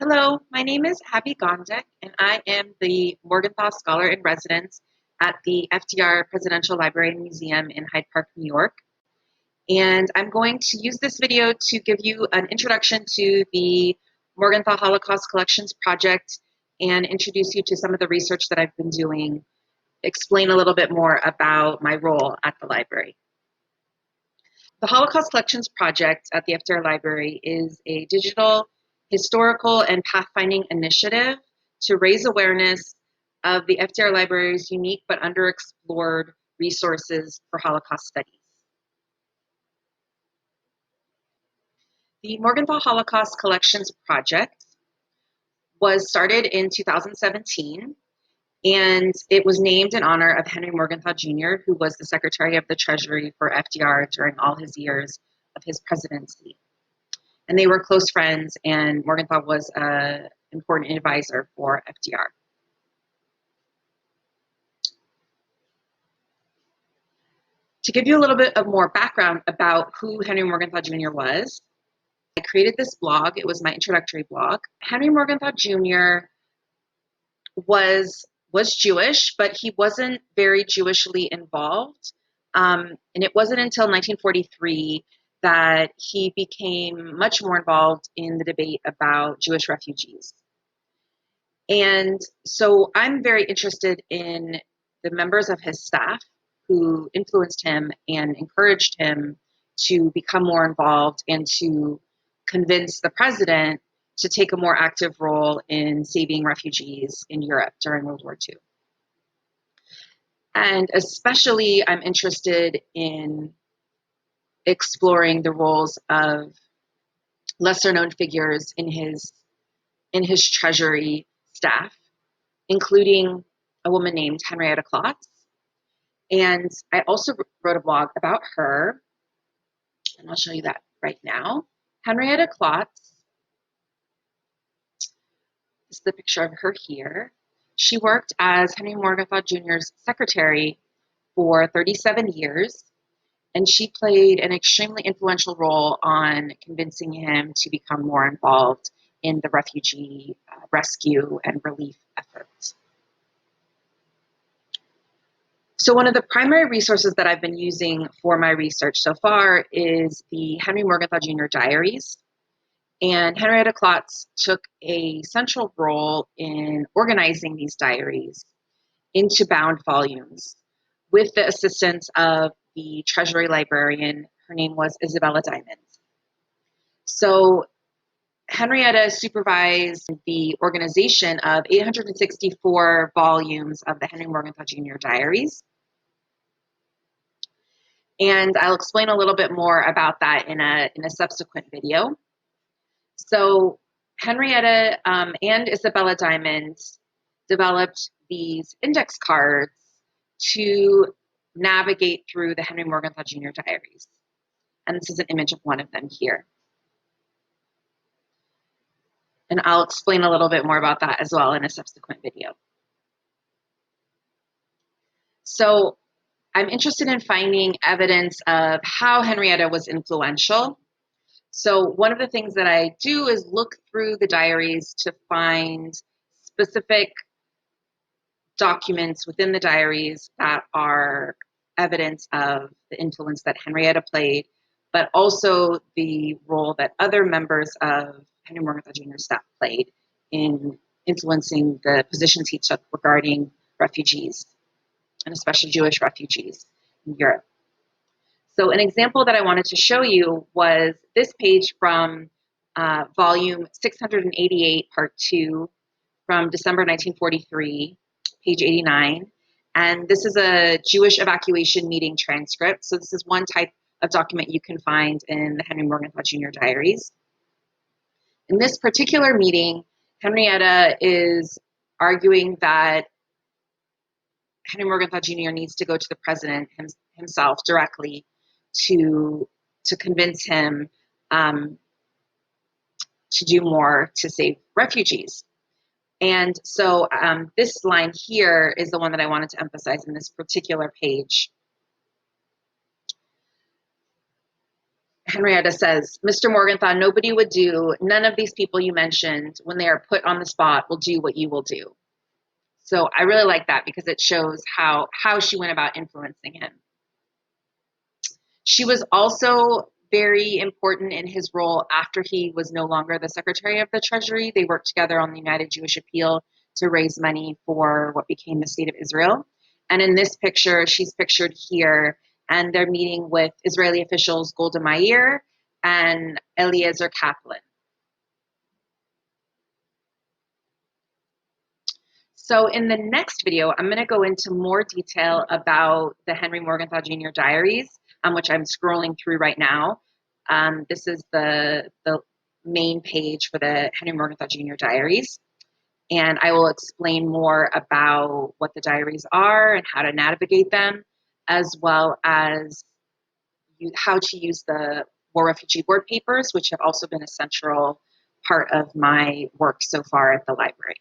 Hello, my name is Abby Gondek, and I am the Morgenthau Scholar-in-Residence at the FDR Presidential Library and Museum in Hyde Park, New York. And I'm going to use this video to give you an introduction to the Morgenthau Holocaust Collections Project and introduce you to some of the research that I've been doing, explain a little bit more about my role at the library. The Holocaust Collections Project at the FDR Library is a digital, historical, and pathfinding initiative to raise awareness of the FDR Library's unique but underexplored resources for Holocaust studies. The Morgenthau Holocaust Collections Project was started in 2017, and it was named in honor of Henry Morgenthau Jr., who was the Secretary of the Treasury for FDR during all his years of his presidency. And they were close friends, and Morgenthau was an important advisor for FDR. To give you a little bit of more background about who Henry Morgenthau Jr. was, I created this blog. It was my introductory blog. Henry Morgenthau Jr. was Jewish, but he wasn't very Jewishly involved. And it wasn't until 1943 that he became much more involved in the debate about Jewish refugees. And so I'm very interested in the members of his staff who influenced him and encouraged him to become more involved and to convince the president to take a more active role in saving refugees in Europe during World War II. And especially I'm interested in exploring the roles of lesser known figures in his treasury staff, including a woman named Henrietta Klotz. And I also wrote a blog about her, and I'll show you that right now. Henrietta Klotz, this is the picture of her here. She worked as Henry Morgenthau Jr.'s secretary for 37 years, and she played an extremely influential role on convincing him to become more involved in the refugee rescue and relief efforts. So one of the primary resources that I've been using for my research so far is the Henry Morgenthau Jr. Diaries. And Henrietta Klotz took a central role in organizing these diaries into bound volumes with the assistance of the Treasury librarian. Her name was Isabella Diamond. So Henrietta supervised the organization of 864 volumes of the Henry Morgenthau Jr. Diaries. And I'll explain a little bit more about that in a subsequent video. So Henrietta and Isabella Diamond developed these index cards to navigate through the Henry Morgenthau Jr. Diaries. And this is an image of one of them here. And I'll explain a little bit more about that as well in a subsequent video. So I'm interested in finding evidence of how Henrietta was influential. So one of the things that I do is look through the diaries to find specific documents within the diaries that are evidence of the influence that Henrietta played, but also the role that other members of Henry Morgenthau Jr. staff played in influencing the positions he took regarding refugees, and especially Jewish refugees in Europe. So an example that I wanted to show you was this page from volume 688, part 2, from December 1943, page 89. And this is a Jewish evacuation meeting transcript. So this is one type of document you can find in the Henry Morgenthau Jr. Diaries. In this particular meeting, Henrietta is arguing that Henry Morgenthau Jr. needs to go to the president himself directly to convince him to do more to save refugees. And so this line here is the one that I wanted to emphasize in this particular page. Henrietta says, Mr. Morgenthau, nobody would do, none of these people you mentioned, when they are put on the spot, will do what you will do. So I really like that because it shows how she went about influencing him. She was also very important in his role after he was no longer the Secretary of the Treasury. They worked together on the United Jewish Appeal to raise money for what became the State of Israel. And in this picture, she's pictured here, and they're meeting with Israeli officials Golda Meir and Eliezer Kaplan. So in the next video, I'm going to go into more detail about the Henry Morgenthau Jr. diaries, which I'm scrolling through right now. This is the main page for the Henry Morgenthau Jr. diaries. And I will explain more about what the diaries are and how to navigate them, as well as how to use the War Refugee Board papers, which have also been a central part of my work so far at the library.